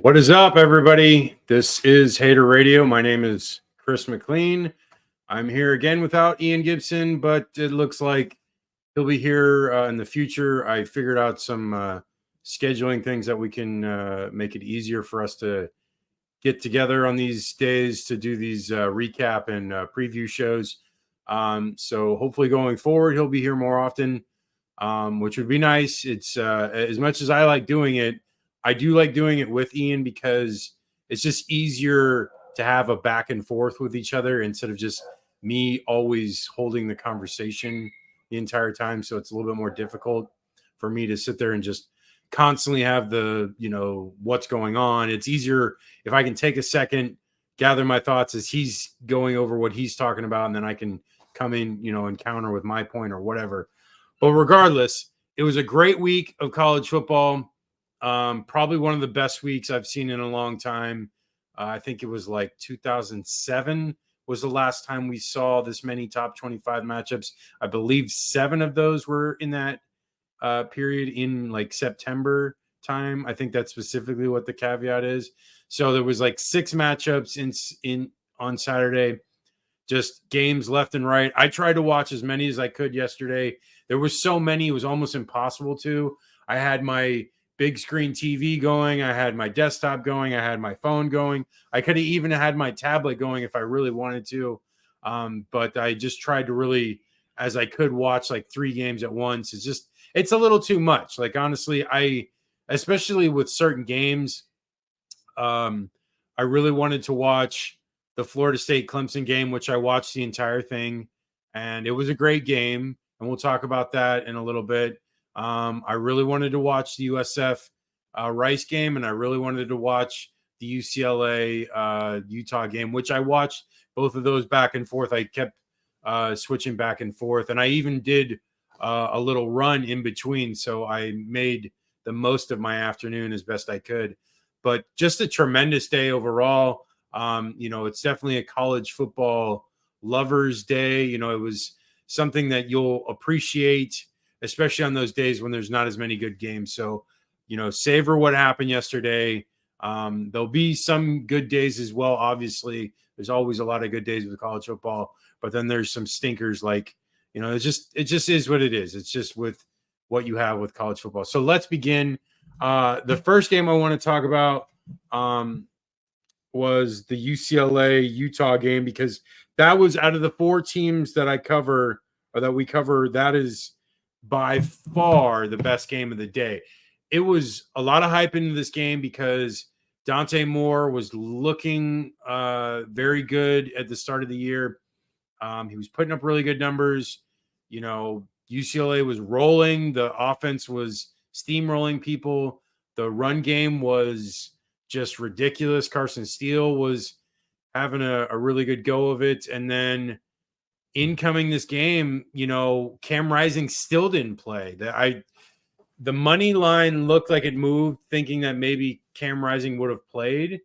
What is up, everybody? This is Hater Radio. My name is Chris McLean. I'm here again without Ian Gibson, but it looks like he'll be here in the future. I figured out some scheduling things that we can make it easier for us to get together on these days to do these recap and preview shows. So hopefully going forward, he'll be here more often, which would be nice. It's as much as I like doing it, I do like doing it with Ian because it's just easier to have a back and forth with each other instead of just me always holding the conversation the entire time. So it's a little bit more difficult for me to sit there and just constantly have what's going on. It's easier if I can take a second, gather my thoughts as he's going over what he's talking about, and then I can come in, and counter with my point or whatever. But regardless, it was a great week of college football. Probably one of the best weeks I've seen in a long time. I think it was like 2007 was the last time we saw this many top 25 matchups. I believe 7 of those were in that period in like September time. I think that's specifically what the caveat is. So there was like 6 matchups in on Saturday, just games left and right. I tried to watch as many as I could yesterday. There were so many, it was almost impossible to. I had my big screen TV going. I had my desktop going. I had my phone going. I could have even had my tablet going if I really wanted to. But I just tried to really, as I could, watch like 3 games at once. It's a little too much. Like, honestly, especially with certain games, I really wanted to watch the Florida State Clemson game, which I watched the entire thing, and it was a great game. And we'll talk about that in a little bit. I really wanted to watch the USF Rice game, and I really wanted to watch the UCLA Utah game, which I watched both of those back and forth. I kept switching back and forth, and I even did a little run in between, so I made the most of my afternoon as best I could. But just a tremendous day overall. It's definitely a college football lovers day. It was something that you'll appreciate, especially on those days when there's not as many good games. So, savor what happened yesterday. There'll be some good days as well. Obviously, there's always a lot of good days with college football, but then there's some stinkers. Like, it just is what it is. It's just with what you have with college football. So let's begin. The first game I want to talk about was the UCLA Utah game, because that was, out of the 4 teams that I cover or that we cover, that is by far the best game of the day. It was a lot of hype into this game because Dante Moore was looking very good at the start of the year. He was putting up really good numbers. UCLA was rolling. The offense was steamrolling people. The run game was just ridiculous. Carson Steele was having a really good go of it. And then incoming this game, Cam Rising still didn't play. The money line looked like it moved, thinking that maybe Cam Rising would have played,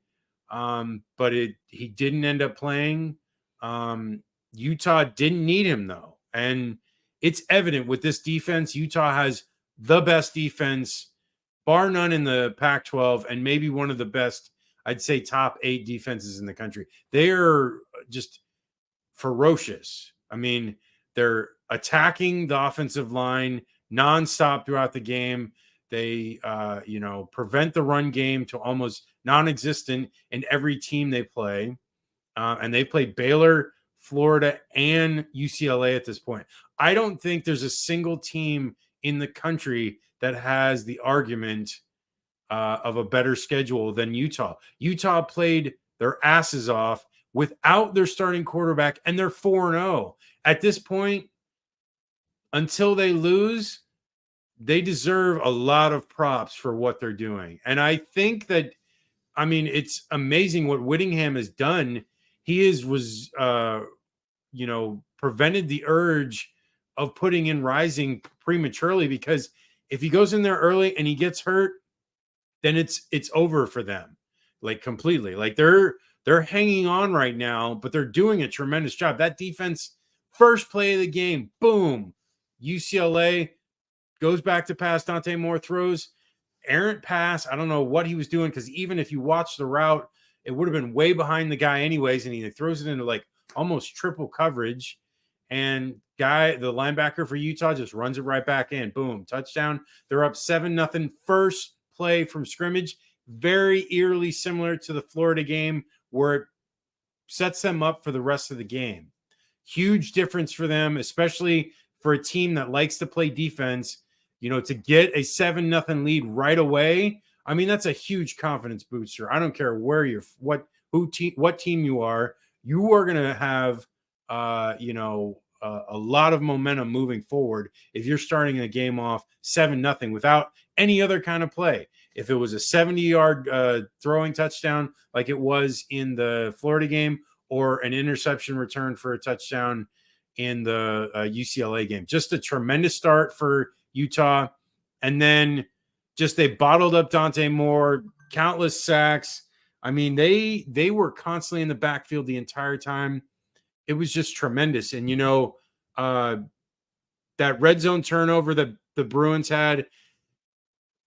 but he didn't end up playing. Utah didn't need him, though. And it's evident with this defense, Utah has the best defense, bar none, in the Pac-12, and maybe one of the best, I'd say top 8 defenses in the country. They are just ferocious. I mean, they're attacking the offensive line nonstop throughout the game. They, prevent the run game to almost non-existent in every team they play. And they played Baylor, Florida, and UCLA at this point. I don't think there's a single team in the country that has the argument of a better schedule than Utah. Utah played their asses off without their starting quarterback, and they're 4-0. At this point, until they lose, they deserve a lot of props for what they're doing. And I think that, it's amazing what Whittingham has done. He prevented the urge of putting in Rising prematurely, because if he goes in there early and he gets hurt, then it's over for them, like, completely. Like, they're hanging on right now, but they're doing a tremendous job. That defense, first play of the game, boom, UCLA goes back to pass. Dante Moore throws. errant pass. I don't know what he was doing, because even if you watch the route, it would have been way behind the guy anyways, and he throws it into like almost triple coverage. And the linebacker for Utah just runs it right back in. Boom, touchdown. They're up 7-0. First play from scrimmage, very eerily similar to the Florida game, where it sets them up for the rest of the game. Huge difference for them, especially for a team that likes to play defense. To get a 7-0 lead right away. I mean, that's a huge confidence booster. I don't care where you're, what team you are. You are going to have, a lot of momentum moving forward if you're starting the game off 7-0 without any other kind of play. If it was a 70-yard throwing touchdown like it was in the Florida game, or an interception return for a touchdown in the UCLA game. Just a tremendous start for Utah. And then just they bottled up Dante Moore, countless sacks. I mean, they were constantly in the backfield the entire time. It was just tremendous. And, that red zone turnover that the Bruins had,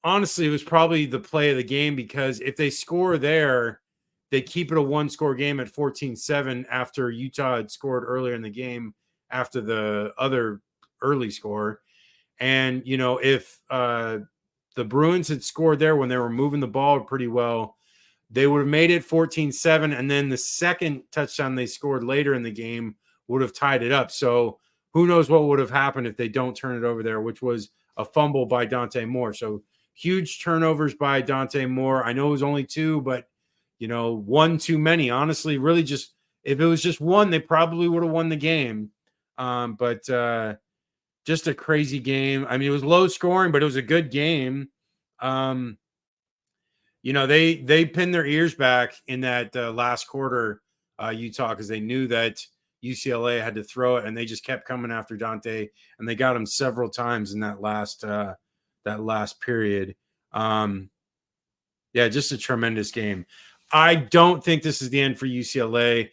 honestly, it was probably the play of the game, because if they score there, they keep it a one-score game at 14-7 after Utah had scored earlier in the game after the other early score. And, if the Bruins had scored there when they were moving the ball pretty well, they would have made it 14-7, and then the second touchdown they scored later in the game would have tied it up. So who knows what would have happened if they don't turn it over there, which was a fumble by Dante Moore. So huge turnovers by Dante Moore. I know it was only 2, but one too many. Honestly, really, just if it was just one, they probably would have won the game. But just a crazy game. I mean, it was low scoring, but it was a good game. They pinned their ears back in that last quarter, Utah, because they knew that UCLA had to throw it, and they just kept coming after Dante, and they got him several times in that last period. Just a tremendous game. I don't think this is the end for UCLA.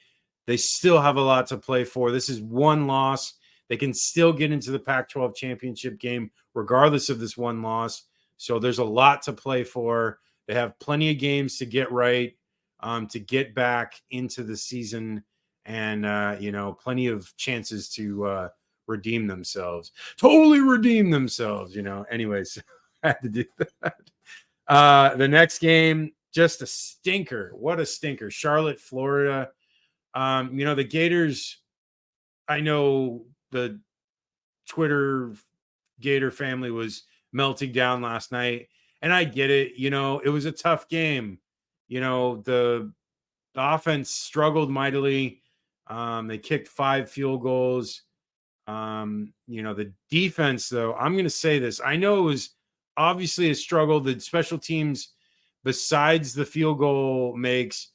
They still have a lot to play for. This is one loss. They can still get into the Pac-12 championship game regardless of this one loss. So there's a lot to play for. They have plenty of games to get right, to get back into the season, and plenty of chances to redeem themselves. Totally redeem themselves. Anyways, I had to do that. The next game, just a stinker. What a stinker. Charlotte, Florida. The Gators, I know the Twitter Gator family was melting down last night, and I get it. It was a tough game. The offense struggled mightily. They kicked 5 field goals. The defense, though, I'm going to say this. I know it was obviously a struggle. The special teams, besides the field goal makes,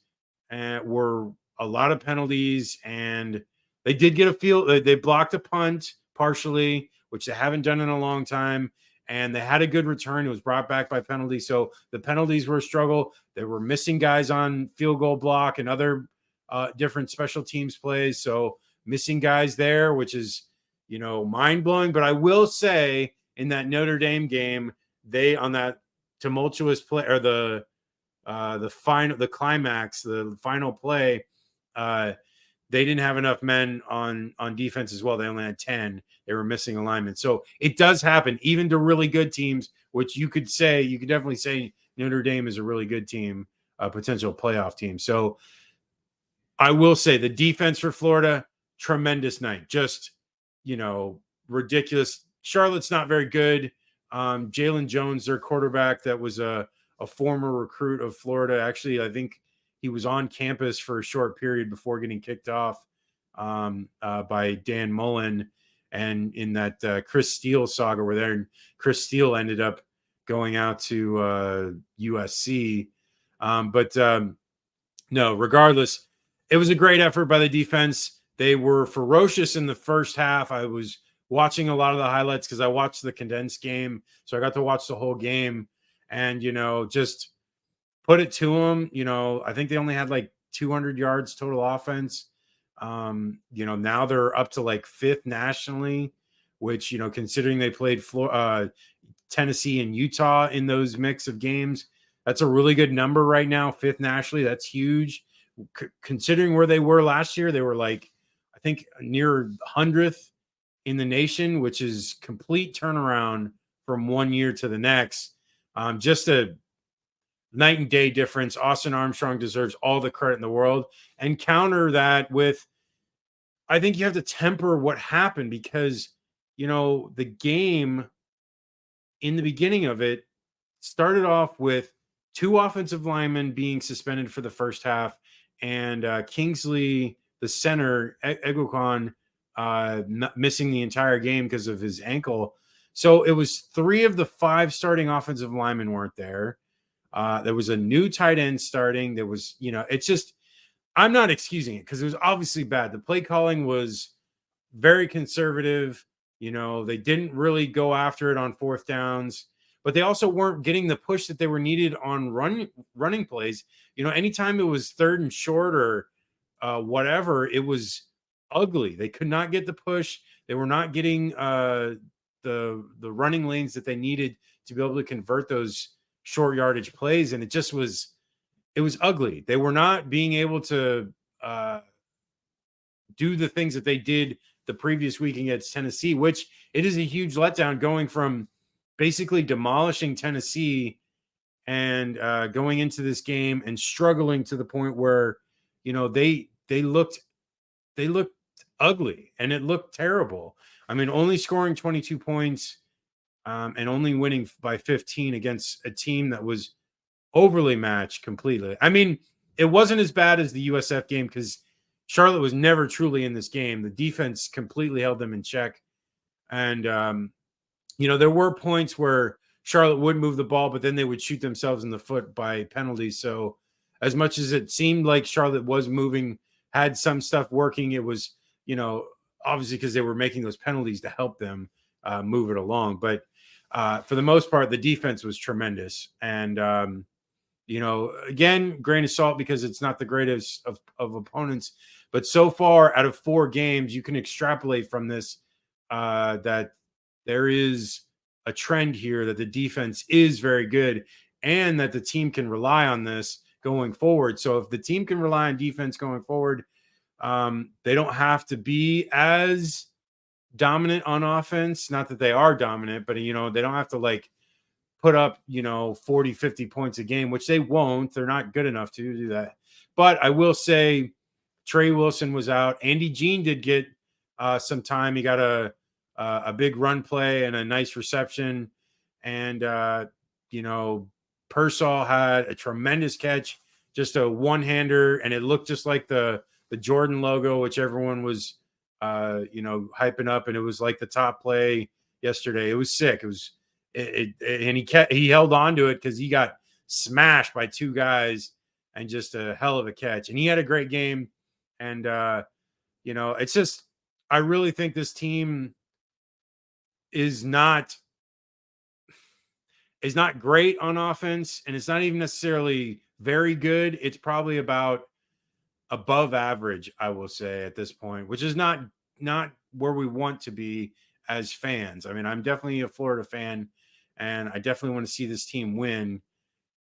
were a lot of penalties, and they did get a field. They blocked a punt partially, which they haven't done in a long time, and they had a good return. It was brought back by penalty, so the penalties were a struggle. They were missing guys on field goal block and other different special teams plays, so missing guys there, which is mind-blowing. But I will say, in that Notre Dame game, they, on that tumultuous play, or the climax, the final play, they didn't have enough men on defense as well. They only had 10. They were missing alignment. So it does happen, even to really good teams, which you could definitely say Notre Dame is a really good team, a potential playoff team. So I will say the defense for Florida, tremendous night. Just, ridiculous. Charlotte's not very good. Jalen Jones, their quarterback, that was a former recruit of Florida. Actually, I think he was on campus for a short period before getting kicked off by Dan Mullen. And in that Chris Steele saga, where Chris Steele ended up going out to USC. No, regardless, it was a great effort by the defense. They were ferocious in the first half. I was watching a lot of the highlights because I watched the condensed game. So I got to watch the whole game, and, just put it to them. I think they only had like 200 yards total offense. Now they're up to like 5th nationally, which, considering they played Tennessee and Utah in those mix of games. That's a really good number right now, 5th nationally. That's huge. Considering where they were last year, they were like, I think, near 100th in the nation, which is complete turnaround from one year to the next. Just a night and day difference. Austin Armstrong deserves all the credit in the world. And counter that with, I think you have to temper what happened because, the game in the beginning of it started off with 2 offensive linemen being suspended for the first half, and Kingsley, the center, Egokon, missing the entire game because of his ankle. So it was 3 of the 5 starting offensive linemen weren't there. There was a new tight end starting. There was, it's just, I'm not excusing it because it was obviously bad. The play calling was very conservative. They didn't really go after it on 4th downs, but they also weren't getting the push that they were needed on running plays. Anytime it was 3rd and short or whatever, it was ugly. They could not get the push. They were not getting the running lanes that they needed to be able to convert those short yardage plays, and it was ugly. They were not being able to do the things that they did the previous week against Tennessee, which it is a huge letdown going from basically demolishing Tennessee and going into this game and struggling to the point where, they looked ugly and it looked terrible. I mean, only scoring 22 points and only winning by 15 against a team that was overly matched completely. I mean, it wasn't as bad as the USF game because Charlotte was never truly in this game. The defense completely held them in check. And, there were points where Charlotte would move the ball, but then they would shoot themselves in the foot by penalties. So as much as it seemed like Charlotte was moving, had some stuff working, it was, obviously because they were making those penalties to help them move it along. But for the most part, the defense was tremendous. And, again, grain of salt because it's not the greatest of opponents. But so far, out of 4 games, you can extrapolate from this that there is a trend here that the defense is very good and that the team can rely on this going forward. So if the team can rely on defense going forward, they don't have to be as dominant on offense. Not that they are dominant, but, they don't have to put up, 40, 50 points a game, which they won't. They're not good enough to do that. But I will say Trey Wilson was out. Andy Jean did get some time. He got a big run play and a nice reception. And, Pearsall had a tremendous catch, just a one-hander, and it looked just like the Jordan logo, which everyone was, hyping up. And it was like the top play yesterday. It was sick. It was, and he held on to it because he got smashed by 2 guys and just a hell of a catch. And he had a great game. And, it's just, I really think this team is not great on offense, and it's not even necessarily very good. It's probably about above average, I will say, at this point, which is not where we want to be as fans. I mean, I'm definitely a Florida fan, and I definitely want to see this team win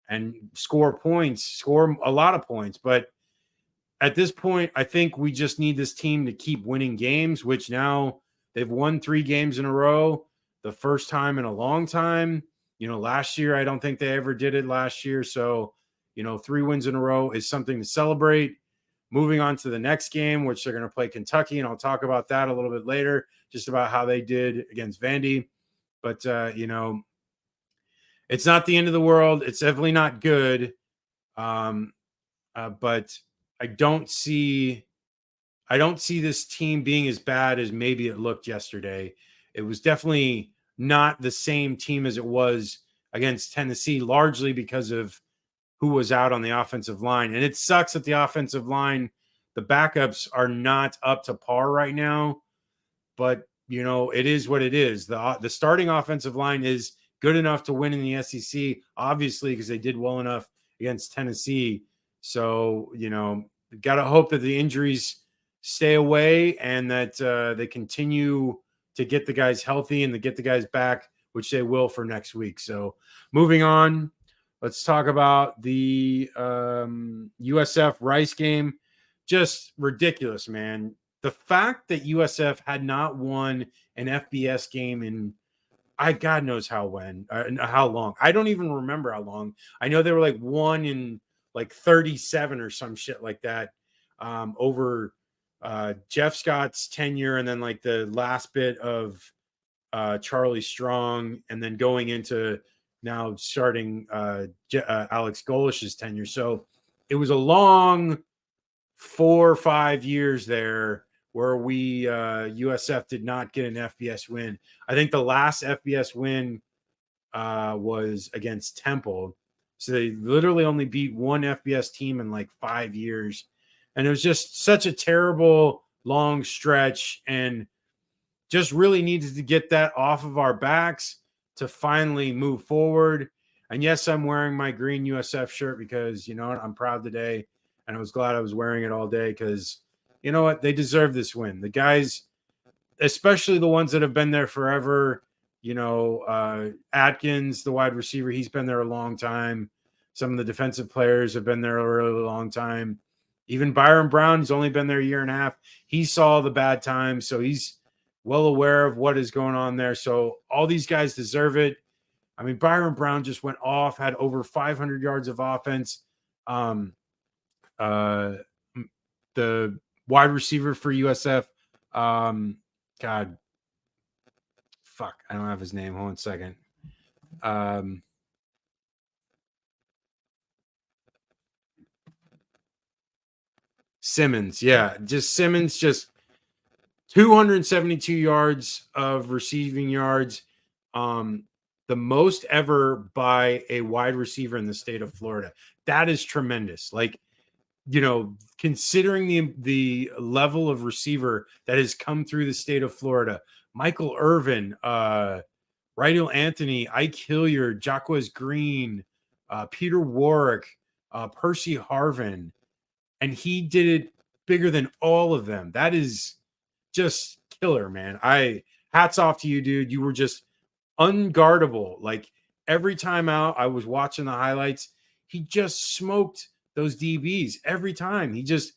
and score a lot of points. But at this point, I think we just need this team to keep winning games, which now they've won 3 games in a row, the first time in a long time. Last year, I don't think they ever did it last year. So, 3 wins in a row is something to celebrate. Moving on to the next game, which they're going to play Kentucky, and I'll talk about that a little bit later, just about how they did against Vandy. But, it's not the end of the world. It's definitely not good. But I don't see this team being as bad as maybe it looked yesterday. It was definitely not the same team as it was against Tennessee, largely because of who was out on the offensive line. And it sucks that the offensive line, the backups are not up to par right now, but it is what it is. The starting offensive line is good enough to win in the SEC, obviously, because they did well enough against Tennessee. So, got to hope that the injuries stay away and that they continue to get the guys healthy and to get the guys back which they will for next week. So moving on, let's talk about the USF Rice game. Just ridiculous, man. The fact that USF had not won an FBS game in God knows how long. I don't even remember how long. I know they were like one in like 37 or some shit like that over Jeff Scott's tenure, and then like the last bit of Charlie Strong, and then going into now starting Alex Golish's tenure. So it was a long 4 or 5 years there where we USF did not get an FBS win. I think the last FBS win was against Temple. So they literally only beat one FBS team in like 5 years. And it was just such a terrible long stretch, and just really needed to get that off of our backs to finally move forward. And yes, I'm wearing my green USF shirt because, you know what, I'm proud today. And I was glad I was wearing it all day because, you know what, they deserve this win. The guys, especially the ones that have been there forever, Atkins, the wide receiver, he's been there a long time. Some of the defensive players have been there a really long time. Even Byron Brown, he's only been there a year and a half. He saw the bad times, so he's well aware of what is going on there. So all these guys deserve it. I mean, Byron Brown just went off, had over 500 yards of offense. The wide receiver for USF, God, fuck, I don't have his name. Hold on a second. Simmons, yeah, Simmons, just 272 yards of receiving yards, the most ever by a wide receiver in the state of Florida. That is tremendous. Like, considering the level of receiver that has come through the state of Florida, Michael Irvin, Rydell Anthony, Ike Hilliard, Jacquez Green, Peter Warwick, Percy Harvin, and he did it bigger than all of them. That is just killer, man. Hats off to you, dude. You were just unguardable. Like, every time out, I was watching the highlights. He just smoked those DBs every time. He just,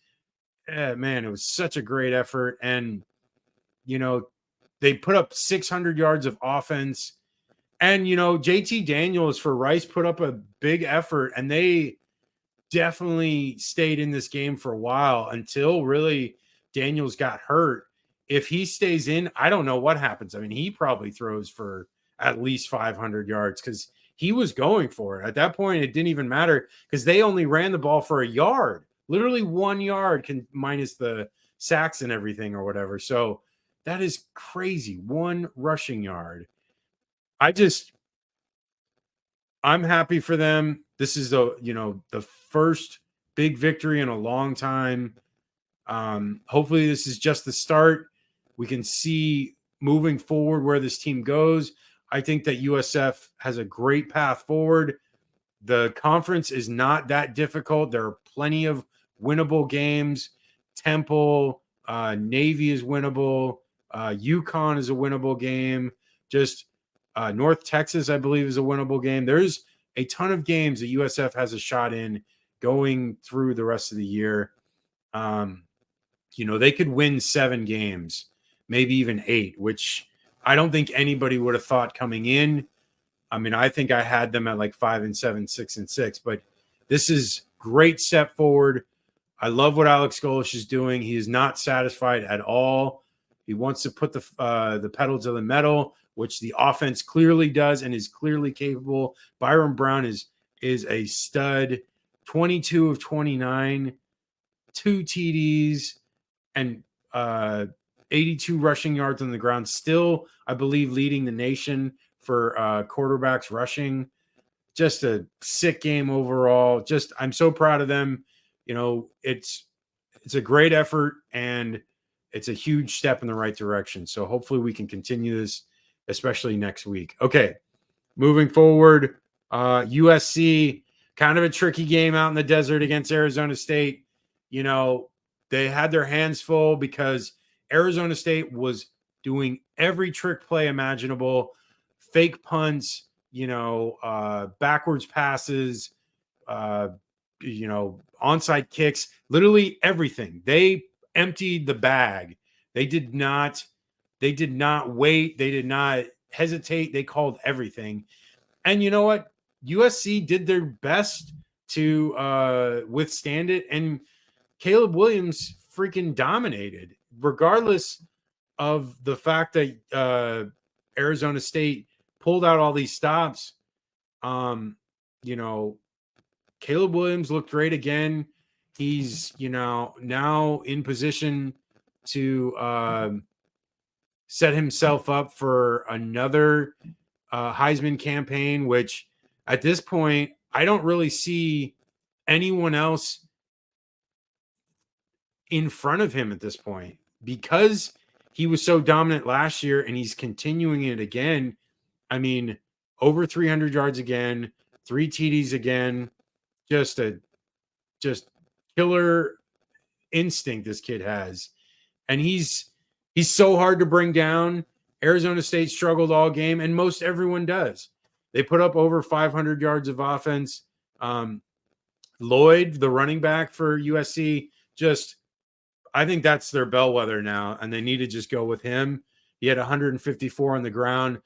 man, it was such a great effort. And, they put up 600 yards of offense. And, JT Daniels for Rice put up a big effort, and they definitely stayed in this game for a while until really Daniels got hurt. If he stays in, I don't know what happens. I mean, he probably throws for at least 500 yards because he was going for it. At that point, it didn't even matter because they only ran the ball for a yard, literally 1 yard, minus the sacks and everything or whatever. So that is crazy. 1 rushing yard. I'm happy for them. This is the first big victory in a long time. Hopefully this is just the start. We can see moving forward where this team goes. I think that USF has a great path forward. The conference is not that difficult. There are plenty of winnable games. Temple, Navy is winnable. UConn is a winnable game. Just North Texas, I believe, is a winnable game. There's a ton of games that USF has a shot in going through the rest of the year. They could win 7 games, maybe even 8, which I don't think anybody would have thought coming in. I mean, I think I had them at like 5-7, 6-6, but this is great step forward. I love what Alex Golish is doing. He is not satisfied at all. He wants to put the pedal to the metal, which the offense clearly does and is clearly capable. Byron Brown is a stud. 22 of 29, 2 TDs, and 82 rushing yards on the ground. Still, I believe, leading the nation for quarterbacks rushing. Just a sick game overall. I'm so proud of them. It's a great effort, and it's a huge step in the right direction. So hopefully we can continue this, especially next week. Okay, moving forward, USC, kind of a tricky game out in the desert against Arizona State. They had their hands full because Arizona State was doing every trick play imaginable. fake punts, backwards passes, uh, onside kicks, literally everything. They emptied the bag. They did not wait. They did not hesitate. They called everything. And you know what? USC did their best to withstand it. And Caleb Williams freaking dominated, regardless of the fact that Arizona State pulled out all these stops. You know, Caleb Williams looked great again. He's, now in position to set himself up for another Heisman campaign, which at this point, I don't really see anyone else in front of him at this point, because he was so dominant last year and he's continuing it again. I mean, over 300 yards again, 3 TDs again, just killer instinct this kid has. And he's so hard to bring down. Arizona State struggled all game, and most everyone does. They put up over 500 yards of offense. Lloyd, the running back for USC, I think that's their bellwether now, and they need to just go with him. He had 154 on the ground.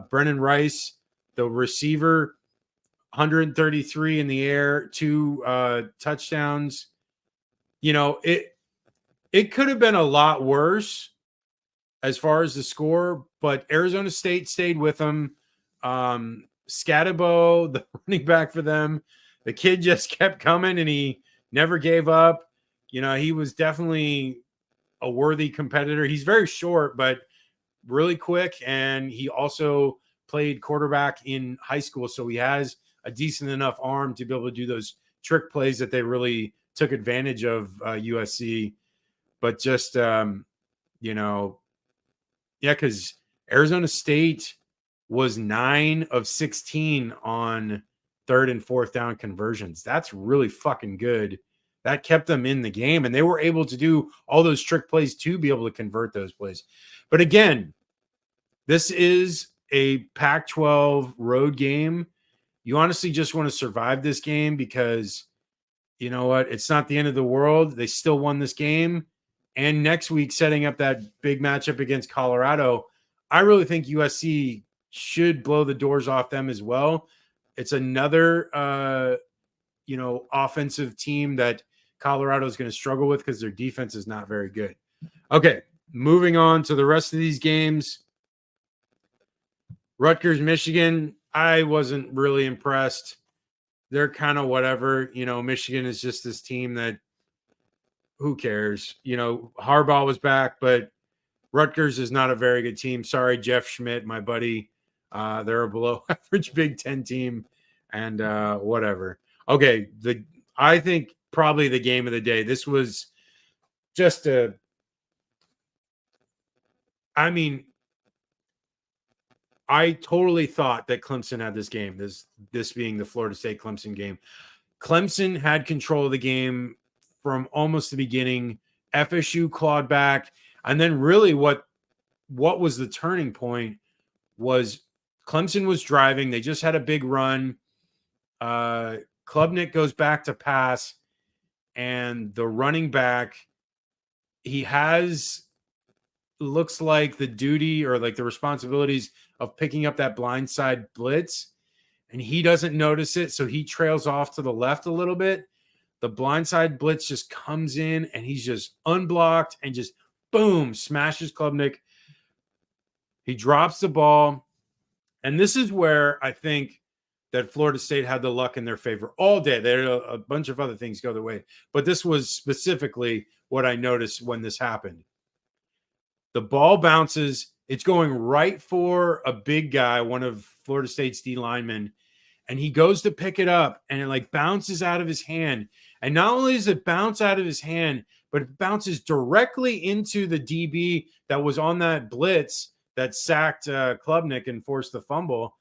Brennan Rice, the receiver, 133 in the air, 2 touchdowns. It could have been a lot worse as far as the score, but Arizona State stayed with them. Scatabo, the running back for them, the kid just kept coming and he never gave up. He was definitely a worthy competitor. He's very short, but really quick. And he also played quarterback in high school. So he has a decent enough arm to be able to do those trick plays that they really took advantage of USC. But just, because Arizona State was 9 of 16 on 3rd and 4th down conversions. That's really fucking good. That kept them in the game, and they were able to do all those trick plays to be able to convert those plays. But again, this is a Pac-12 road game. You honestly just want to survive this game because, you know what? It's not the end of the world. They still won this game. And next week, setting up that big matchup against Colorado, I really think USC should blow the doors off them as well. It's another, offensive team that Colorado is going to struggle with because their defense is not very good. Okay, moving on to the rest of these games. Rutgers, Michigan, I wasn't really impressed. They're kind of whatever. Michigan is just this team that, who cares? Harbaugh was back, but Rutgers is not a very good team. Sorry, Jeff Schmidt, my buddy. They're a below average Big Ten team, and whatever. Okay, I think probably the game of the day. This was just I totally thought that Clemson had this game, this being the Florida State Clemson game. Clemson had control of the game from almost the beginning. FSU clawed back. And then really what was the turning point was Clemson was driving. They just had a big run. Klubnik goes back to pass, and the running back, looks like the duty or like the responsibilities of picking up that blindside blitz, and he doesn't notice it. So he trails off to the left a little bit. The blindside blitz just comes in and he's just unblocked and just boom, smashes Klubnik. He drops the ball. And this is where I think that Florida State had the luck in their favor all day. There had a bunch of other things go their way, but this was specifically what I noticed when this happened. The ball bounces. It's going right for a big guy, one of Florida State's D linemen, and he goes to pick it up, and it bounces out of his hand. And not only does it bounce out of his hand, but it bounces directly into the DB that was on that blitz that sacked Klubnik and forced the fumble.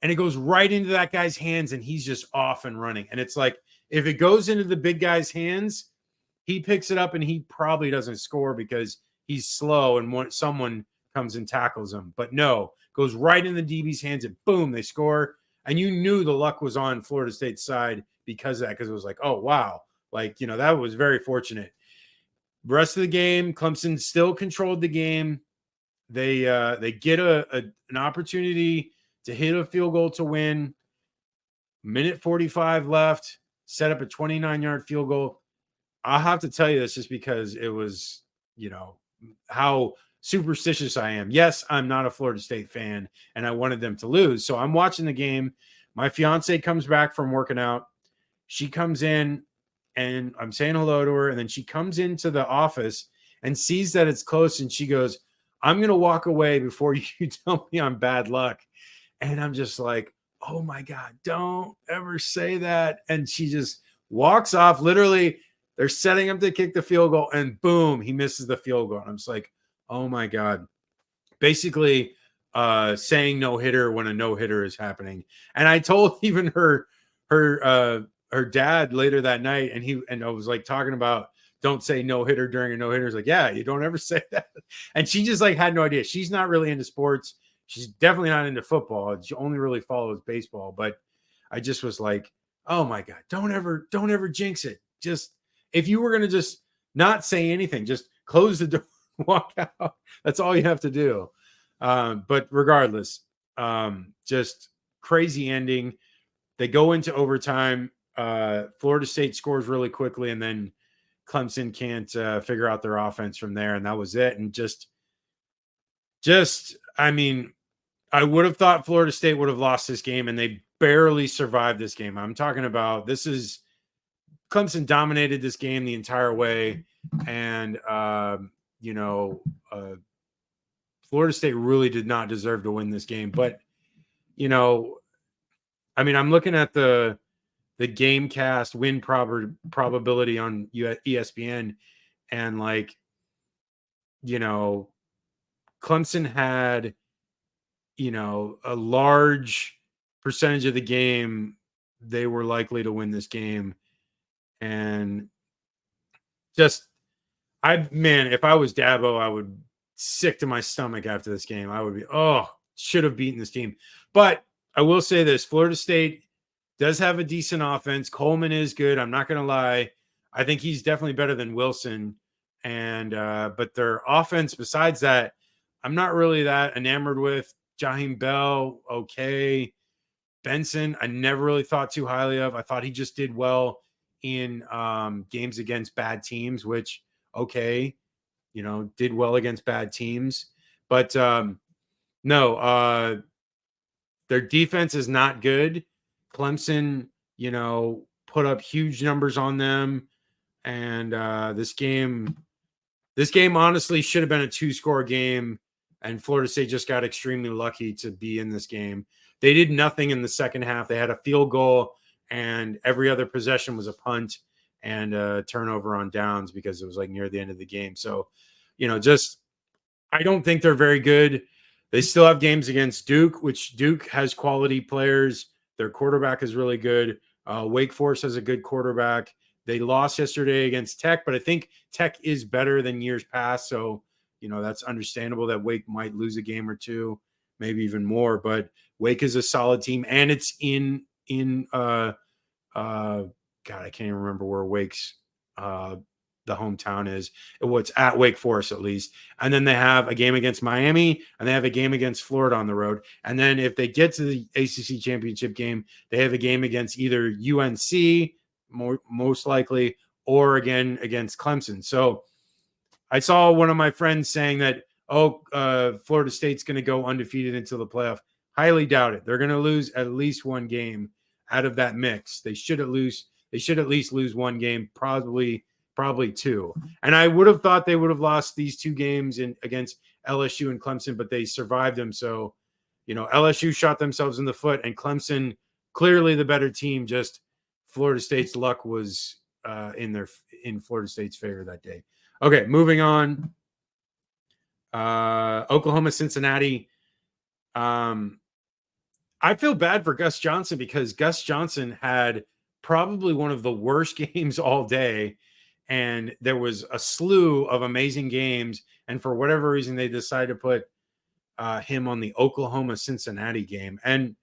And it goes right into that guy's hands, and he's just off and running. And it's like, if it goes into the big guy's hands, he picks it up and he probably doesn't score because he's slow and someone comes and tackles him. But no, goes right in the DB's hands and boom, they score. And you knew the luck was on Florida State's side because of that, because it was like, oh, wow. Like, that was very fortunate. The rest of the game, Clemson still controlled the game. They get an opportunity to hit a field goal to win. Minute 45 left, set up a 29-yard field goal. I'll have to tell you this just because it was, how superstitious I am. Yes, I'm not a Florida State fan, and I wanted them to lose. So I'm watching the game. My fiance comes back from working out. She comes in, and I'm saying hello to her, and then she comes into the office and sees that it's close, and she goes, I'm going to walk away before you tell me I'm bad luck. And I'm just like, oh, my God, don't ever say that. And she just walks off. Literally, they're setting up to kick the field goal, and boom, he misses the field goal. And I'm just like, oh, my God. Basically saying no-hitter when a no-hitter is happening. And I told even her dad later that night, and I was like talking about don't say no-hitter during a no-hitter. It's like, yeah, you don't ever say that. And she just like had no idea. She's not really into sports. She's definitely not into football. She only really follows baseball. But I just was like, oh my God, don't ever jinx it. Just if you were going to just not say anything, just close the door, walk out. That's all you have to do. But regardless, just crazy ending. They go into overtime. Florida State scores really quickly, and then Clemson can't figure out their offense from there, and that was it. And just, I mean, I would have thought Florida State would have lost this game, and they barely survived this game. I'm talking about Clemson dominated this game the entire way, and Florida State really did not deserve to win this game. But I'm looking at the GameCast win probability on ESPN, and Clemson had a large percentage of the game they were likely to win this game. And just if I was Dabo, I would sick to my stomach after this game. I would be, should have beaten this team. But I will say this, Florida State does have a decent offense. Coleman is good. I'm not going to lie. I think he's definitely better than Wilson. And but their offense, besides that, I'm not really that enamored with. Jaheim Bell, okay. Benson, I never really thought too highly of. I thought he just did well in games against bad teams, which, okay, did well against bad teams. But no, their defense is not good. Clemson, put up huge numbers on them. And this game honestly should have been a 2-score game. And Florida State just got extremely lucky to be in this game. They did nothing in the second half. They had a field goal, and every other possession was a punt and a turnover on downs because it was near the end of the game. So, I don't think they're very good. They still have games against Duke, which Duke has quality players. Their quarterback is really good. Wake Forest has a good quarterback. They lost yesterday against Tech, but I think Tech is better than years past. So, that's understandable that Wake might lose a game or two, maybe even more. But Wake is a solid team, and it's in God, I can't even remember where Wake's the hometown is. It's at Wake Forest at least. And then they have a game against Miami, and they have a game against Florida on the road. And then if they get to the ACC championship game, they have a game against either UNC, most likely, or again against Clemson. So I saw one of my friends saying that, Florida State's going to go undefeated until the playoff. Highly doubt it. They're going to lose at least one game out of that mix. They should at least lose one game, probably two. And I would have thought they would have lost these two games against LSU and Clemson, but they survived them. So, LSU shot themselves in the foot, and Clemson, clearly the better team. Just Florida State's luck was in Florida State's favor that day. Okay, moving on. Oklahoma, Cincinnati. I feel bad for Gus Johnson because Gus Johnson had probably one of the worst games all day. And there was a slew of amazing games. And for whatever reason, they decided to put him on the Oklahoma-Cincinnati game. And,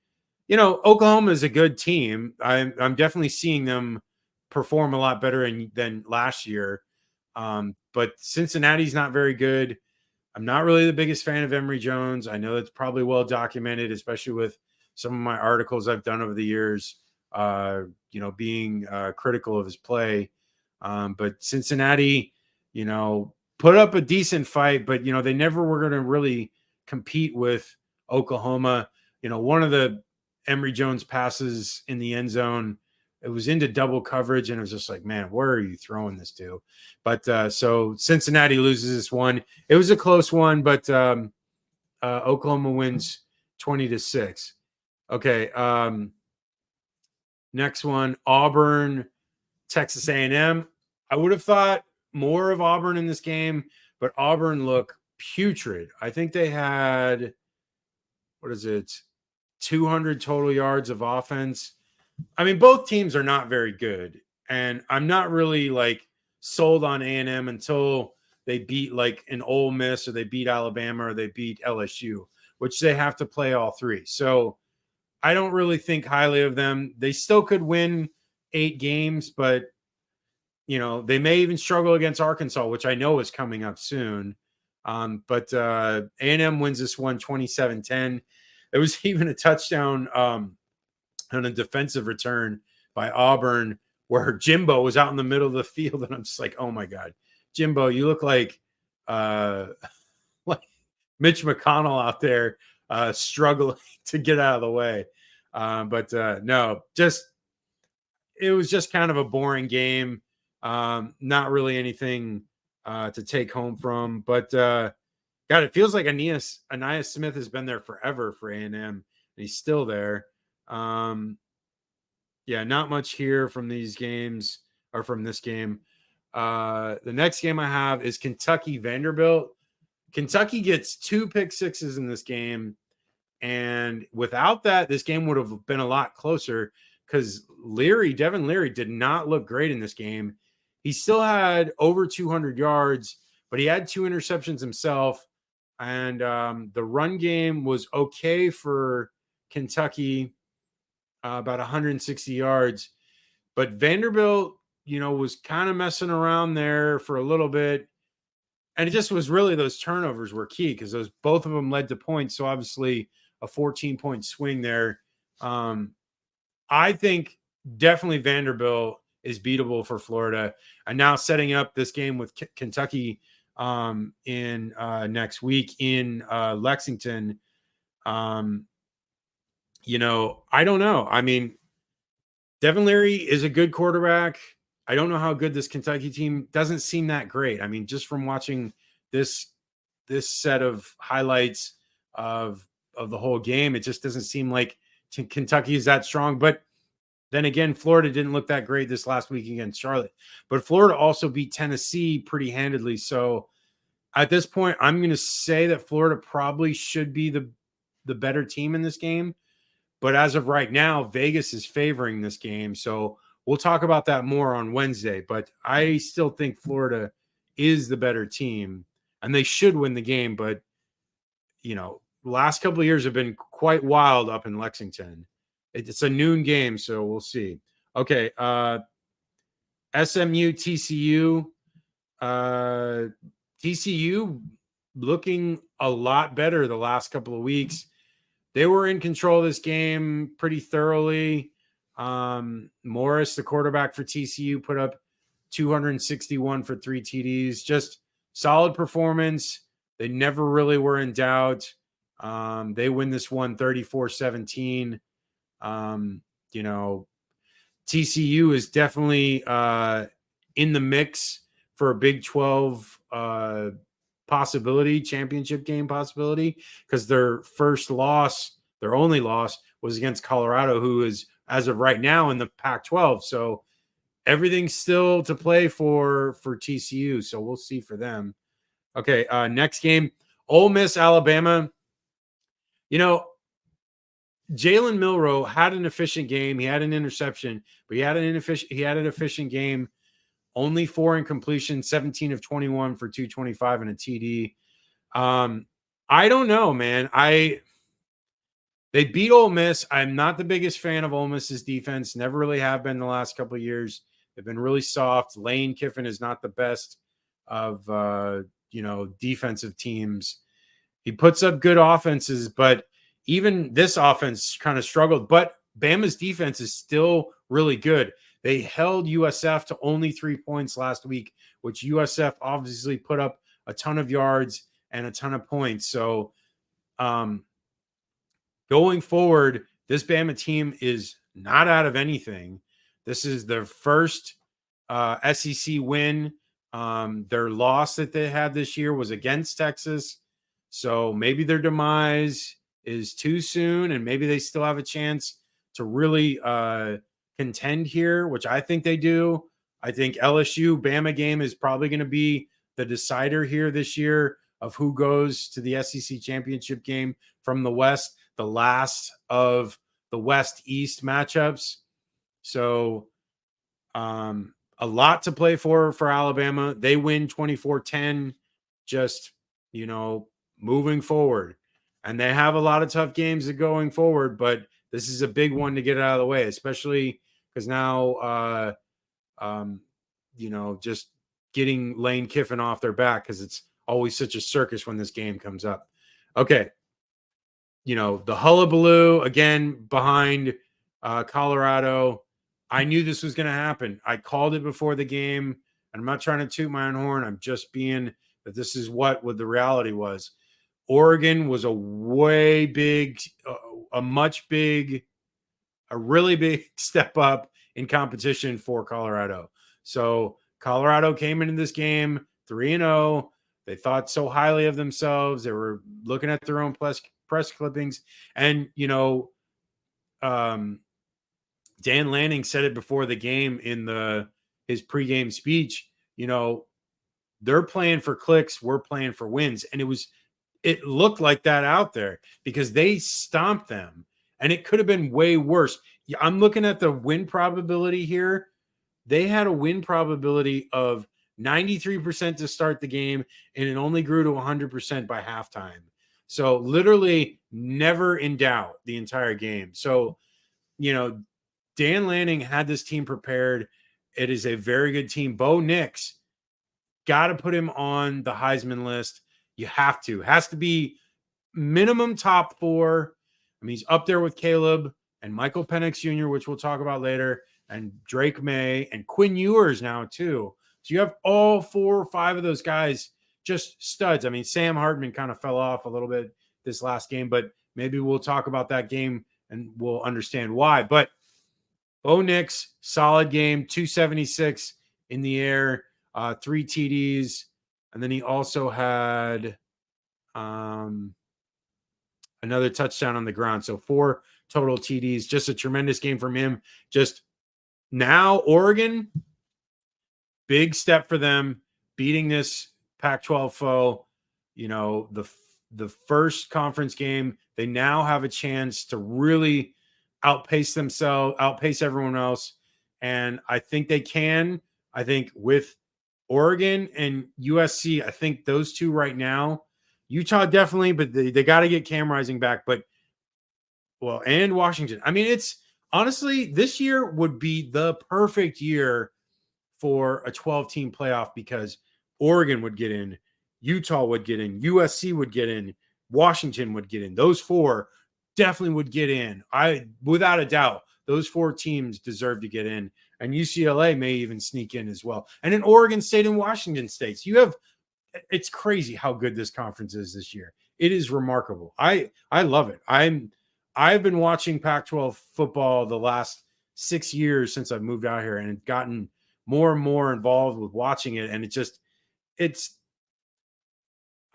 Oklahoma is a good team. I'm definitely seeing them perform a lot better than last year. But Cincinnati's not very good. I'm not really the biggest fan of Emory Jones. I know it's probably well documented, especially with some of my articles I've done over the years, being critical of his play. But Cincinnati, put up a decent fight, but, they never were going to really compete with Oklahoma. One of the Emory Jones passes in the end zone, it was into double coverage, and it was just like, man, where are you throwing this to? But so Cincinnati loses this one. It was a close one, but Oklahoma wins 20-6. Okay. Next one, Auburn, Texas A&M. I would have thought more of Auburn in this game, but Auburn looked putrid. I think they had, 200 total yards of offense. I mean, both teams are not very good, and I'm not really sold on A&M until they beat an Ole Miss, or they beat Alabama, or they beat LSU, which they have to play all three. So I don't really think highly of them. They still could win 8 games, but they may even struggle against Arkansas, which I know is coming up soon. But A&M wins this one 27-10. There was even a touchdown on a defensive return by Auburn where Jimbo was out in the middle of the field. And I'm just like, oh my God, Jimbo, you look like Mitch McConnell out there struggling to get out of the way. But no, it was just kind of a boring game. Not really anything to take home from, but God, it feels like Ainias Smith has been there forever for A&M, and he's still there. Yeah, not much here from these games, or from this game. The next game I have is Kentucky Vanderbilt. Kentucky gets 2 pick sixes in this game, and without that, this game would have been a lot closer, because Devin Leary did not look great in this game. He still had over 200 yards, but he had 2 interceptions himself. And the run game was okay for Kentucky, about 160 yards. But Vanderbilt, was kind of messing around there for a little bit. And it just was really those turnovers were key, because both of them led to points. So obviously a 14-point swing there. I think definitely Vanderbilt is beatable for Florida. And now setting up this game with Kentucky in next week in Lexington. I don't know. I mean, Devin Leary is a good quarterback. I don't know how good this Kentucky team doesn't seem that great. I mean, just from watching this set of highlights of the whole game, it just doesn't seem like Kentucky is that strong. But then again, Florida didn't look that great this last week against Charlotte. But Florida also beat Tennessee pretty handedly. So at this point, I'm going to say that Florida probably should be the better team in this game. But as of right now, Vegas is favoring this game. So we'll talk about that more on Wednesday. But I still think Florida is the better team, and they should win the game. But, the last couple of years have been quite wild up in Lexington. It's a noon game, so we'll see. Okay, SMU, TCU. TCU looking a lot better the last couple of weeks. They were in control of this game pretty thoroughly. Morris, the quarterback for TCU, put up 261 for 3 TDs. Just solid performance. They never really were in doubt. They win this one 34-17. TCU is definitely in the mix for a Big 12 possibility, championship game possibility, because their only loss was against Colorado, who is, as of right now, in the Pac-12. So everything's still to play for TCU. So we'll see for them. Okay, next game, Ole Miss, Alabama. Jalen Milroe had an efficient game. He had an interception, but he had an efficient game. Only 4 incompletions, 17 of 21 for 225 and a TD. I don't know, man. They beat Ole Miss. I'm not the biggest fan of Ole Miss's defense. Never really have been the last couple of years. They've been really soft. Lane Kiffin is not the best of defensive teams. He puts up good offenses, but even this offense kind of struggled. But Bama's defense is still really good. They held USF to only 3 points last week, which USF obviously put up a ton of yards and a ton of points. So going forward, this Bama team is not out of anything. This is their first SEC win. Their loss that they had this year was against Texas. So maybe their demise is too soon, and maybe they still have a chance to really contend here, which I think they do. I think LSU Bama game is probably going to be the decider here this year of who goes to the SEC championship game from the West, the last of the West-East matchups. So a lot to play for Alabama. They win 24-10, just, moving forward. And they have a lot of tough games going forward, but this is a big one to get out of the way, especially because now, just getting Lane Kiffin off their back, because it's always such a circus when this game comes up. Okay. The hullabaloo again behind Colorado. I knew this was going to happen. I called it before the game, and I'm not trying to toot my own horn. I'm just being that this is what the reality was. Oregon was a really big step up in competition for Colorado. So Colorado came into this game 3-0. They thought so highly of themselves. They were looking at their own press clippings. And, Dan Lanning said it before the game in his pregame speech, they're playing for clicks. We're playing for wins. And it looked like that out there because they stomped them, and it could have been way worse. I'm looking at the win probability here. They had a win probability of 93% to start the game, and it only grew to 100% by halftime. So literally never in doubt the entire game. So, Dan Lanning had this team prepared. It is a very good team. Bo Nix, got to put him on the Heisman list. You have to. Has to be minimum top 4. I mean, he's up there with Caleb and Michael Penix Jr., which we'll talk about later, and Drake May and Quinn Ewers now too. So you have all 4 or 5 of those guys just studs. I mean, Sam Hartman kind of fell off a little bit this last game, but maybe we'll talk about that game and we'll understand why. But Bo Nix, solid game, 276 in the air, 3 TDs. And then he also had another touchdown on the ground. So 4 total TDs. Just a tremendous game from him. Just now, Oregon, big step for them, beating this Pac-12 foe. The first conference game, they now have a chance to really outpace themselves, outpace everyone else. And I think they can. I think with Oregon and USC, I think those two right now, Utah definitely, but they got to get Cam Rising back. And Washington. I mean, it's honestly, this year would be the perfect year for a 12-team playoff because Oregon would get in, Utah would get in, USC would get in, Washington would get in. Those 4 definitely would get in. Without a doubt, those 4 teams deserve to get in, and UCLA may even sneak in as well. And in Oregon State and Washington State, it's crazy how good this conference is this year. It is remarkable. I love it. I've been watching Pac-12 football the last 6 years since I've moved out here, and gotten more and more involved with watching it. And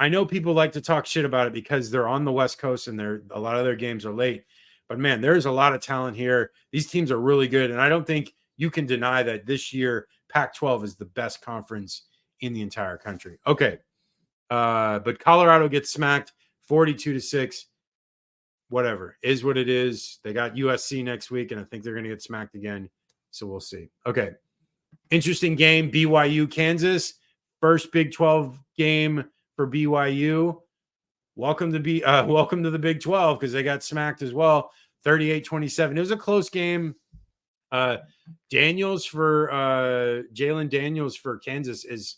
I know people like to talk shit about it because they're on the West Coast and a lot of their games are late. But man, there's a lot of talent here. These teams are really good. And I don't think you can deny that this year Pac-12 is the best conference in the entire country. Okay. But Colorado gets smacked 42-6. Whatever. Is what it is. They got USC next week, and I think they're going to get smacked again. So we'll see. Okay. Interesting game. BYU, Kansas. First Big 12 game for BYU. welcome to the Big 12, because they got smacked as well, 38-27. It was a close game. Jalen Daniels for Kansas is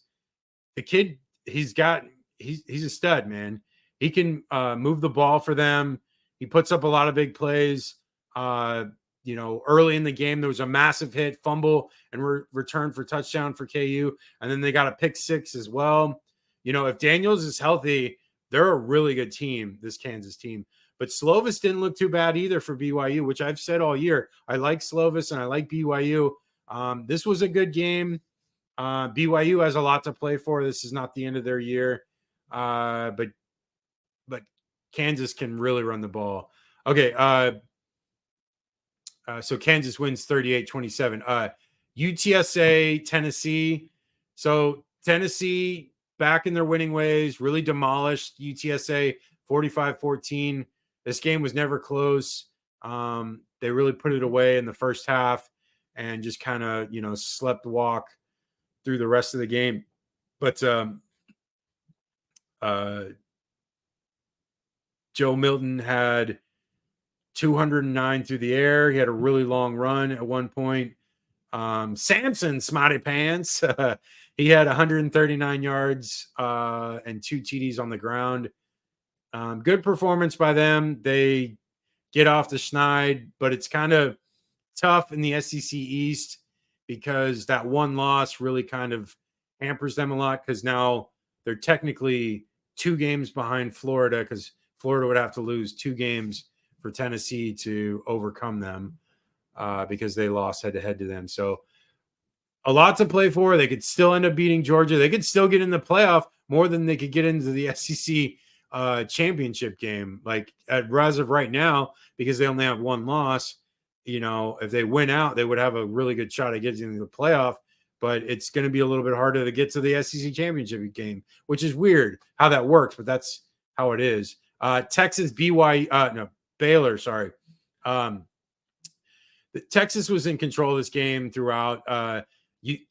the kid. He's a stud, man. He can move the ball for them. He puts up a lot of big plays. Early in the game, there was a massive hit, fumble, and return for touchdown for KU. And then they got a pick six as well. If Daniels is healthy, they're a really good team, this Kansas team. But Slovis didn't look too bad either for BYU, which I've said all year. I like Slovis and I like BYU. This was a good game. BYU has a lot to play for. This is not the end of their year. But Kansas can really run the ball. Okay. So Kansas wins 38-27. UTSA, Tennessee. So Tennessee back in their winning ways, really demolished UTSA 45-14. This game was never close. They really put it away in the first half and just kind of, slept walk through the rest of the game. But Joe Milton had 209 through the air. He had a really long run at one point. Samson Smarty Pants, he had 139 yards and 2 TDs on the ground. Good performance by them. They get off the schneid, but it's kind of tough in the SEC East because that one loss really kind of hampers them a lot, because now they're technically 2 games behind Florida, because Florida would have to lose 2 games for Tennessee to overcome them because they lost head-to-head to them. So a lot to play for. They could still end up beating Georgia. They could still get in the playoff more than they could get into the SEC championship game. Like as of right now, because they only have 1 loss, if they win out, they would have a really good shot at getting into the playoff. But it's going to be a little bit harder to get to the SEC championship game, which is weird how that works, but that's how it is. Texas Baylor, sorry. Texas was in control of this game throughout.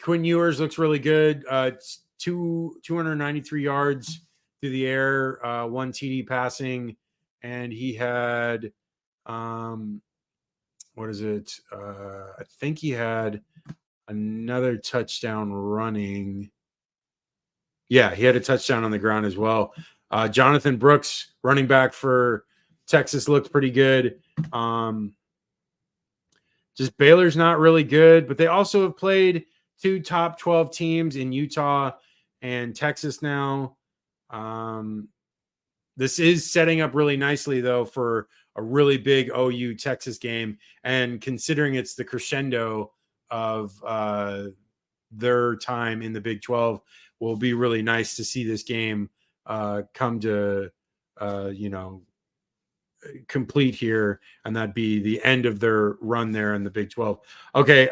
Quinn Ewers looks really good. 293 yards through the air, 1 TD passing, and he had what is it? I think he had another touchdown running. Yeah, he had a touchdown on the ground as well. Jonathan Brooks, running back for Texas, looked pretty good. Just Baylor's not really good, but they also have played 2 top 12 teams in Utah and Texas now. This is setting up really nicely, though, for a really big OU Texas game. And considering it's the crescendo of their time in the Big 12, will be really nice to see this game come to, complete here, and that'd be the end of their run there in the Big 12. Okay,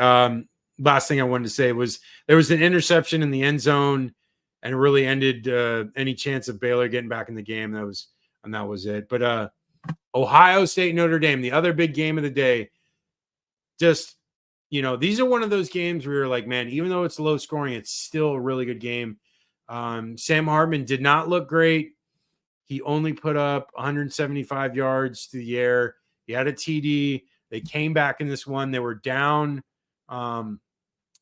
last thing I wanted to say was there was an interception in the end zone, and it really ended any chance of Baylor getting back in the game. That was it. But Ohio State, Notre Dame, the other big game of the day. Just, these are one of those games where you're like, man, even though it's low scoring, it's still a really good game. Sam Hartman did not look great. He only put up 175 yards through the air. He had a TD. They came back in this one. They were down, I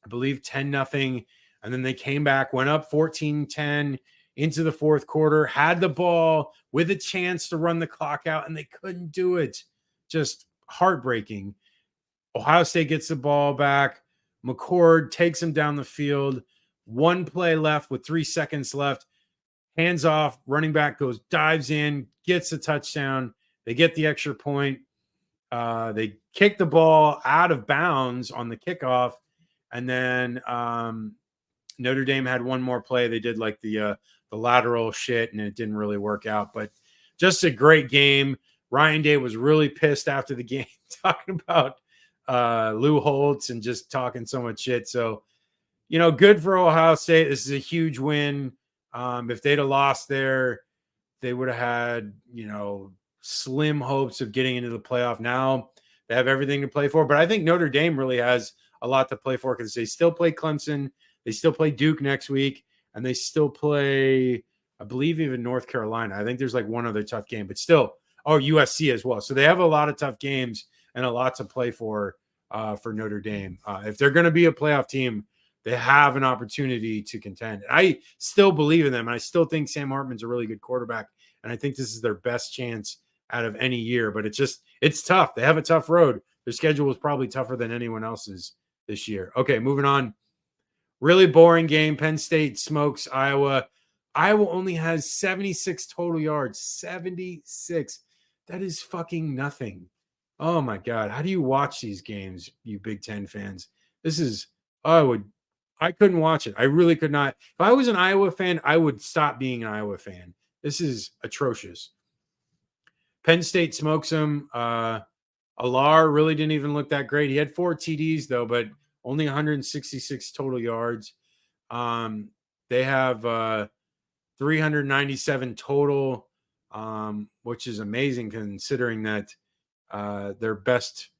believe, 10-0. And then they came back, went up 14-10 into the fourth quarter, had the ball with a chance to run the clock out, and they couldn't do it. Just heartbreaking. Ohio State gets the ball back. McCord takes him down the field. 1 play left with 3 seconds left. Hands off, running back dives in, gets a touchdown. They get the extra point. They kick the ball out of bounds on the kickoff. And then Notre Dame had 1 more play. They did like the lateral shit, and it didn't really work out. But just a great game. Ryan Day was really pissed after the game, talking about Lou Holtz and just talking so much shit. So, good for Ohio State. This is a huge win. If they'd have lost there, they would have had, slim hopes of getting into the playoff. Now they have everything to play for. But I think Notre Dame really has a lot to play for, because they still play Clemson. They still play Duke next week, and they still play I believe even North Carolina. I think there's like one other tough game, but still, USC as well. So they have a lot of tough games and a lot to play for Notre Dame. If they're going to be a playoff team, they have an opportunity to contend. I still believe in them. And I still think Sam Hartman's a really good quarterback. And I think this is their best chance out of any year. But it's tough. They have a tough road. Their schedule is probably tougher than anyone else's this year. Okay, moving on. Really boring game. Penn State smokes Iowa. Iowa only has 76 total yards. 76. That is fucking nothing. Oh my God. How do you watch these games, you Big Ten fans? I couldn't watch it. I really could not. If I was an Iowa fan, I would stop being an Iowa fan. This is atrocious. Penn State smokes them. Alar really didn't even look that great. He had 4 TDs though, but only 166 total yards. They have 397 total, which is amazing considering that their best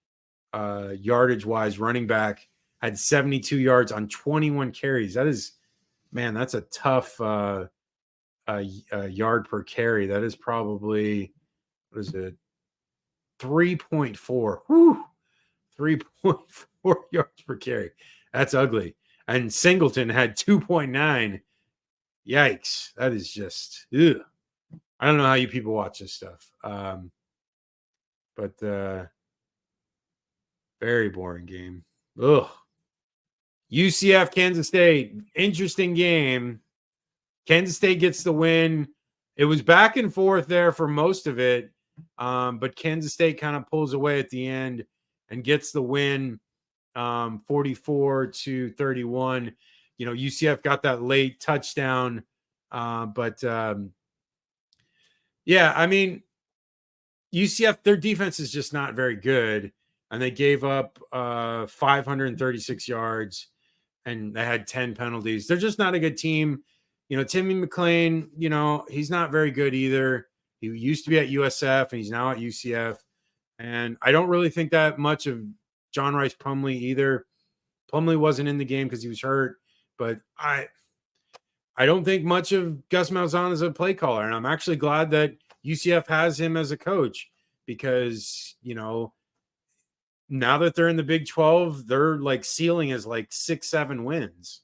yardage-wise running back had 72 yards on 21 carries. That's a tough yard per carry. That is probably, what is it? 3.4. Whew. 3.4 yards per carry. That's ugly. And Singleton had 2.9. Yikes. That is just, ugh. I don't know how you people watch this stuff. But very boring game. Ugh. UCF, Kansas State. Interesting game. Kansas State gets the win. It was back and forth there for most of it. But Kansas State kind of pulls away at the end and gets the win, 44-31. UCF got that late touchdown. UCF, their defense is just not very good. And they gave up 536 yards and they had 10 penalties. They're just not a good team. Timmy McClain, he's not very good either. He used to be at USF and he's now at UCF. And I don't really think that much of John Rice Plumlee either. Plumlee wasn't in the game because he was hurt, but I don't think much of Gus Malzahn as a play caller. And I'm actually glad that UCF has him as a coach because, now that they're in the Big 12, their ceiling is 6-7 wins.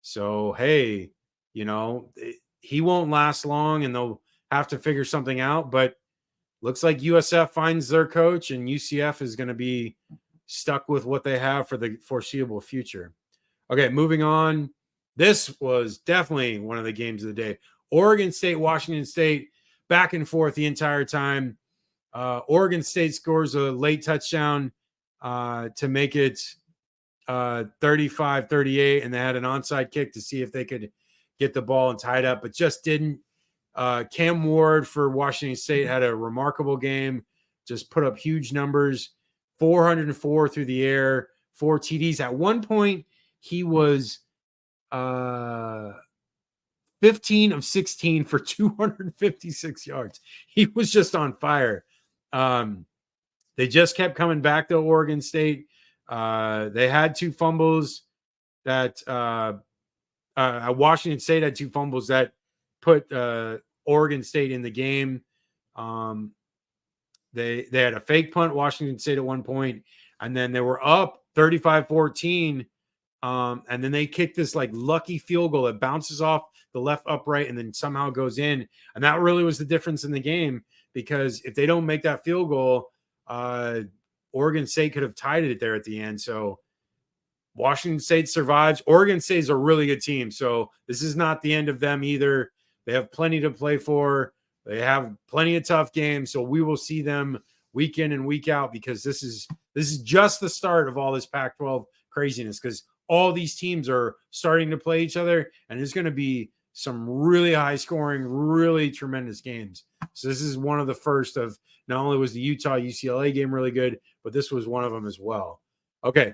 So, hey, he won't last long and they'll have to figure something out, but looks like USF finds their coach and UCF is going to be stuck with what they have for the foreseeable future. Okay, moving on. This was definitely one of the games of the day. Oregon State, Washington State, back and forth the entire time. Oregon State scores a late touchdown to make it 35-38, and they had an onside kick to see if they could get the ball and tie it up, but just didn't. Cam Ward for Washington State had a remarkable game, just put up huge numbers, 404 through the air, 4 TDs. At one point, he was 15 of 16 for 256 yards. He was just on fire. They just kept coming back to Oregon State. They had 2 fumbles that Washington State had 2 fumbles that put Oregon State in the game. They had a fake punt, Washington State at one point, and then they were up 35-14. And then they kicked this lucky field goal that bounces off the left upright and then somehow goes in. And that really was the difference in the game, because if they don't make that field goal, Oregon State could have tied it there at the end. So Washington State survives. Oregon State is a really good team. So this is not the end of them either. They have plenty to play for. They have plenty of tough games. So we will see them week in and week out, because this is just the start of all this Pac-12 craziness, because all these teams are starting to play each other, and there's going to be some really high scoring, really tremendous games. So this is one of the first of, not only was the Utah UCLA game really good, but this was one of them as well. Okay.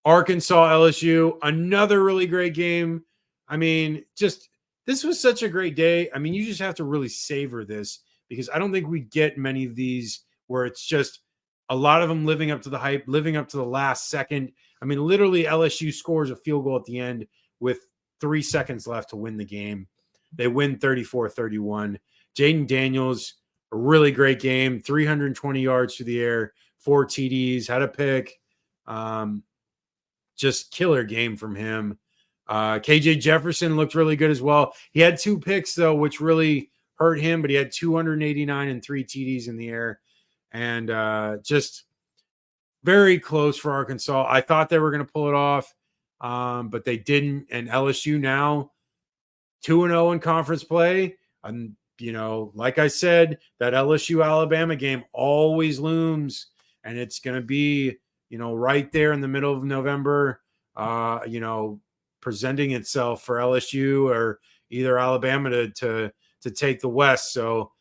Arkansas LSU, another really great game. I mean, this was such a great day. I mean, you just have to really savor this, because I don't think we get many of these where it's just a lot of them living up to the hype, living up to the last second. I mean, literally LSU scores a field goal at the end with 3 seconds left to win the game. They win 34-31. Jaden Daniels, a really great game, 320 yards through the air, 4 TDs, had a pick. Just killer game from him. KJ Jefferson looked really good as well. He had 2 picks, though, which really hurt him, but he had 289 and 3 TDs in the air. And just very close for Arkansas. I thought they were going to pull it off, but they didn't. And LSU now 2-0 in conference play. And, like I said, that LSU-Alabama game always looms, and it's going to be, right there in the middle of November, presenting itself for LSU or either Alabama to take the West. So,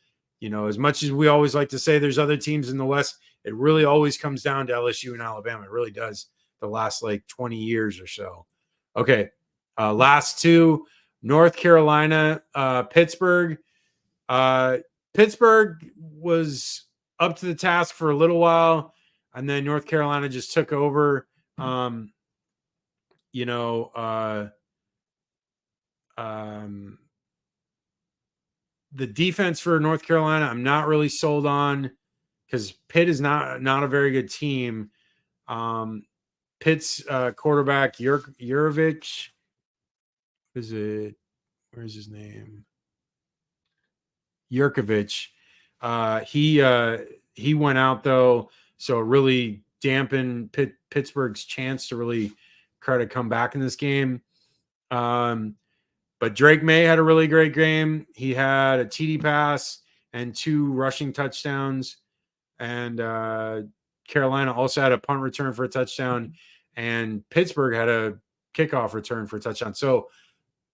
as much as we always like to say there's other teams in the West, it really always comes down to LSU and Alabama. It really does the last 20 years or so. Okay. Last 2, North Carolina, Pittsburgh. Pittsburgh was up to the task for a little while, and then North Carolina just took over. The defense for North Carolina, I'm not really sold on because Pitt is not a very good team. Pitt's quarterback Jurovich, where's his name? Jurkovich. He went out though, so it really dampened Pittsburgh's chance to really try to come back in this game. But Drake May had a really great game. He had a TD pass and 2 rushing touchdowns. And Carolina also had a punt return for a touchdown. And Pittsburgh had a kickoff return for a touchdown. So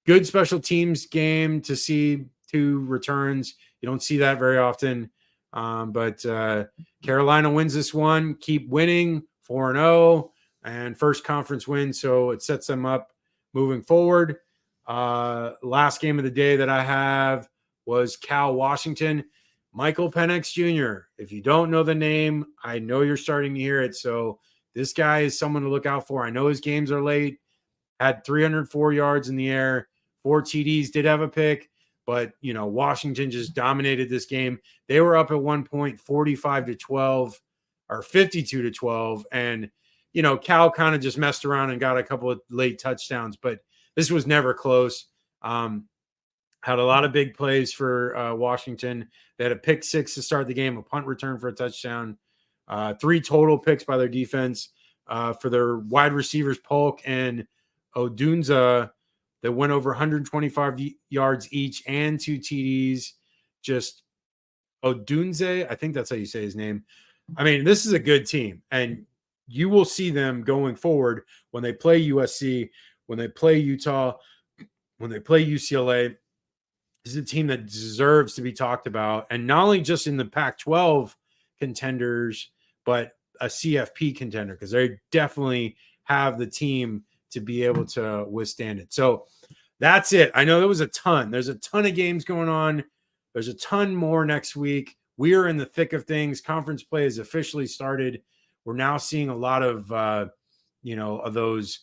good special teams game to see 2 returns. You don't see that very often. But Carolina wins this one. Keep winning, 4-0. And first conference win. So it sets them up moving forward. Last game of the day that I have was Cal Washington. Michael Penix Jr. If you don't know the name, I know you're starting to hear it. So this guy is someone to look out for. I know his games are late. Had 304 yards in the air, 4 TDs, did have a pick, but Washington just dominated this game. They were up at one point 45-12 or 52-12. And, Cal kind of just messed around and got a couple of late touchdowns, but this was never close. Had a lot of big plays for Washington. They had a pick 6 to start the game, a punt return for a touchdown, 3 total picks by their defense for their wide receivers, Polk and Odunze, that went over 125 yards each and 2 TDs. Just Odunze, I think that's how you say his name. I mean, this is a good team, and you will see them going forward when they play USC, when they play Utah, when they play UCLA. This is a team that deserves to be talked about, and not only just in the Pac-12 contenders, but a CFP contender, because they definitely have the team to be able to withstand it. So that's it. I know there was a ton. There's a ton of games going on. There's a ton more next week. We are in the thick of things. Conference play has officially started. We're now seeing a lot of, of those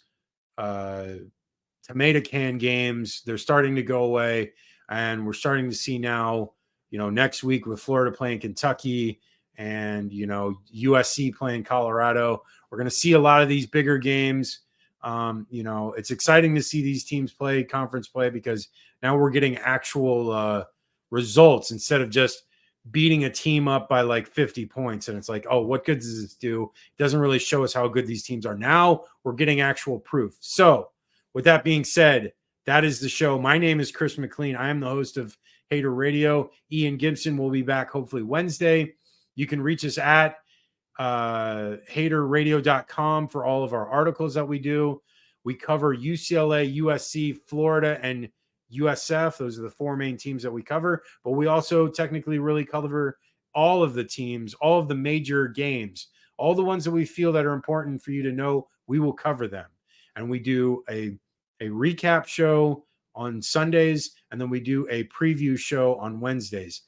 tomato can games. They're starting to go away. And we're starting to see now, next week with Florida playing Kentucky and, USC playing Colorado, we're going to see a lot of these bigger games. It's exciting to see these teams play conference play because now we're getting actual results instead of just beating a team up by 50 points. And it's like, oh, what good does this do? It doesn't really show us how good these teams are. Now we're getting actual proof. So with that being said, that is the show. My name is Chris McLean. I am the host of Hater Radio. Ian Gibson will be back hopefully Wednesday. You can reach us at haterradio.com for all of our articles that we do. We cover UCLA, USC, Florida, and USF. Those are the 4 main teams that we cover. But we also technically really cover all of the teams, all of the major games, all the ones that we feel that are important for you to know. We will cover them. And we do a recap show on Sundays, and then we do a preview show on Wednesdays,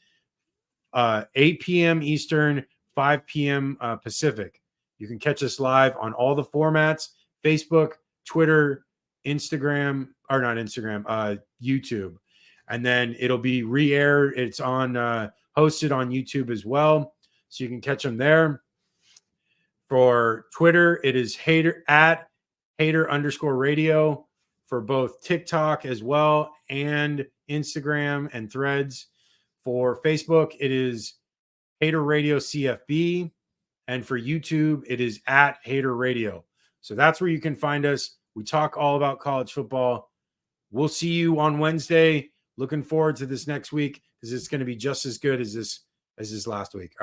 8 p.m. Eastern, 5 p.m. Pacific. You can catch us live on all the formats: Facebook, Twitter, Instagram, or not Instagram, YouTube. and then it'll be re-aired. It's on hosted on YouTube as well, so you can catch them there. For Twitter, it is hater_radio for both TikTok as well and Instagram and Threads. For Facebook, it is Hater Radio CFB. And for YouTube, it is at Hater Radio. So that's where you can find us. We talk all about college football. We'll see you on Wednesday. Looking forward to this next week because it's going to be just as good as this last week.